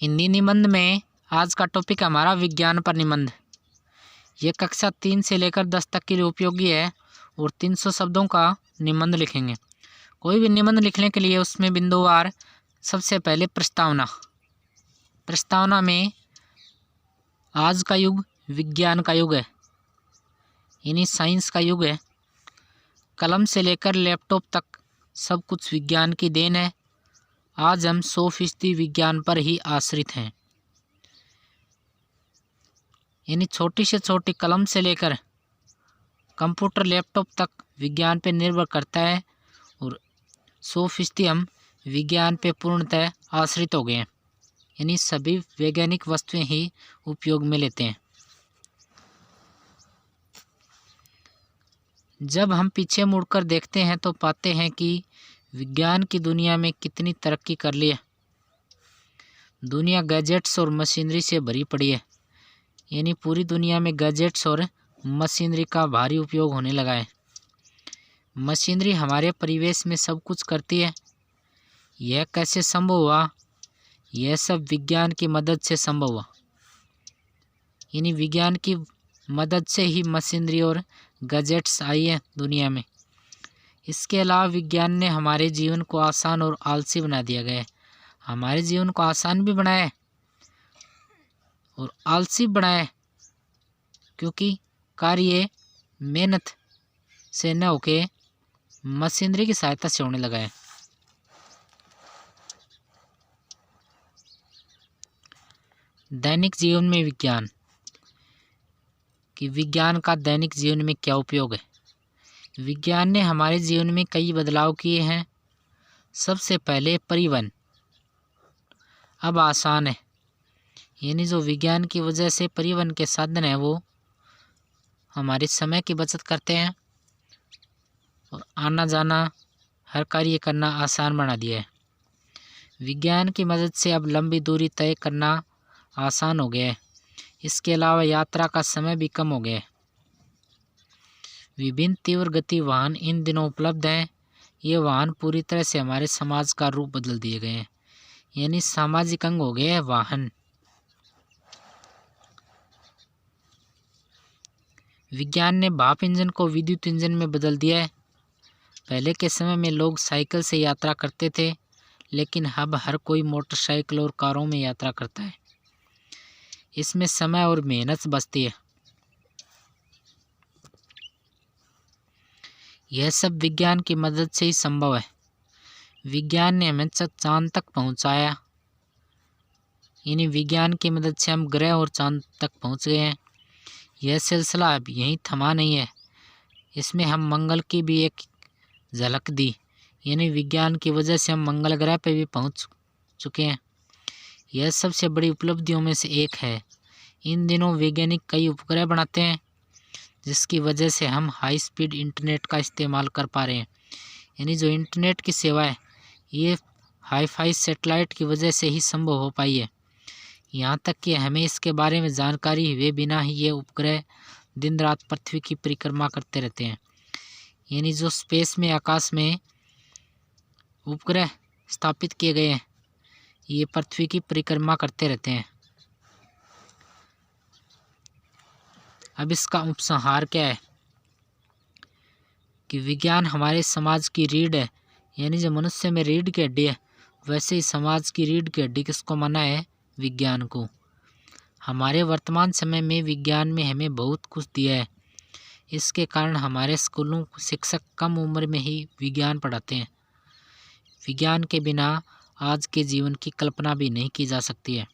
हिंदी निबंध में आज का टॉपिक हमारा विज्ञान पर निबंध। ये कक्षा 3 से लेकर 10 तक के लिए उपयोगी है और 300 शब्दों का निबंध लिखेंगे। कोई भी निबंध लिखने के लिए उसमें बिंदुवार सबसे पहले प्रस्तावना में आज का युग विज्ञान का युग है, यानी साइंस का युग है। कलम से लेकर लैपटॉप तक सब कुछ विज्ञान की देन है। आज हम 100% विज्ञान पर ही आश्रित हैं, यानी छोटी से छोटी कलम से लेकर कंप्यूटर लैपटॉप तक विज्ञान पर निर्भर करता है और 100% हम विज्ञान पे पूर्णतः आश्रित हो गए हैं, यानी सभी वैज्ञानिक वस्तुएं ही उपयोग में लेते हैं। जब हम पीछे मुड़कर देखते हैं तो पाते हैं कि विज्ञान की दुनिया में कितनी तरक्की कर ली है। दुनिया गैजेट्स और मशीनरी से भरी पड़ी है, यानी पूरी दुनिया में गैजेट्स और मशीनरी का भारी उपयोग होने लगा है। मशीनरी हमारे परिवेश में सब कुछ करती है। यह कैसे संभव हुआ? यह सब विज्ञान की मदद से संभव हुआ, यानी विज्ञान की मदद से ही मशीनरी और गैजेट्स आई है दुनिया में। इसके अलावा विज्ञान ने हमारे जीवन को आसान और आलसी बना दिया गया है। हमारे जीवन को आसान भी बनाया है और आलसी बनाया है, क्योंकि कार्य मेहनत से न होके मशीनरी की सहायता से होने लगा है। दैनिक जीवन में विज्ञान कि विज्ञान का दैनिक जीवन में क्या उपयोग है। विज्ञान ने हमारे जीवन में कई बदलाव किए हैं। सबसे पहले परिवहन अब आसान है, यानी जो विज्ञान की वजह से परिवहन के साधन है वो हमारे समय की बचत करते हैं और आना जाना हर कार्य करना आसान बना दिया है। विज्ञान की मदद से अब लंबी दूरी तय करना आसान हो गया है। इसके अलावा यात्रा का समय भी कम हो गया है। विभिन्न तीव्र गति वाहन इन दिनों उपलब्ध हैं। ये वाहन पूरी तरह से हमारे समाज का रूप बदल दिए गए हैं, यानी सामाजिक अंग हो गए हैं वाहन। विज्ञान ने भाप इंजन को विद्युत इंजन में बदल दिया है। पहले के समय में लोग साइकिल से यात्रा करते थे, लेकिन अब हर कोई मोटरसाइकिल और कारों में यात्रा करता है। इसमें समय और मेहनत बचती है। यह सब विज्ञान की मदद से ही संभव है। विज्ञान ने हमें चांद तक पहुंचाया, यानी विज्ञान की मदद से हम ग्रह और चांद तक पहुंच गए हैं। यह सिलसिला अब यहीं थमा नहीं है। इसमें हम मंगल की भी एक झलक दी, यानी विज्ञान की वजह से हम मंगल ग्रह पर भी पहुंच चुके हैं। यह सबसे बड़ी उपलब्धियों में से एक है। इन दिनों वैज्ञानिक कई उपग्रह बनाते हैं, जिसकी वजह से हम हाई स्पीड इंटरनेट का इस्तेमाल कर पा रहे हैं। यानी जो इंटरनेट की सेवा है ये हाई-फाई सैटेलाइट की वजह से ही संभव हो पाई है। यहाँ तक कि हमें इसके बारे में जानकारी हुए बिना ही ये उपग्रह दिन रात पृथ्वी की परिक्रमा करते रहते हैं। यानी जो स्पेस में आकाश में उपग्रह स्थापित किए गए हैं ये पृथ्वी की परिक्रमा करते रहते हैं। अब इसका उपसंहार क्या है कि विज्ञान हमारे समाज की रीढ़ है, यानी जो मनुष्य में रीढ़ की हड्डी है वैसे ही समाज की रीढ़ की हड्डी किसको माना है? विज्ञान को। हमारे वर्तमान समय में विज्ञान में हमें बहुत कुछ दिया है। इसके कारण हमारे स्कूलों शिक्षक कम उम्र में ही विज्ञान पढ़ाते हैं। विज्ञान के बिना आज के जीवन की कल्पना भी नहीं की जा सकती है।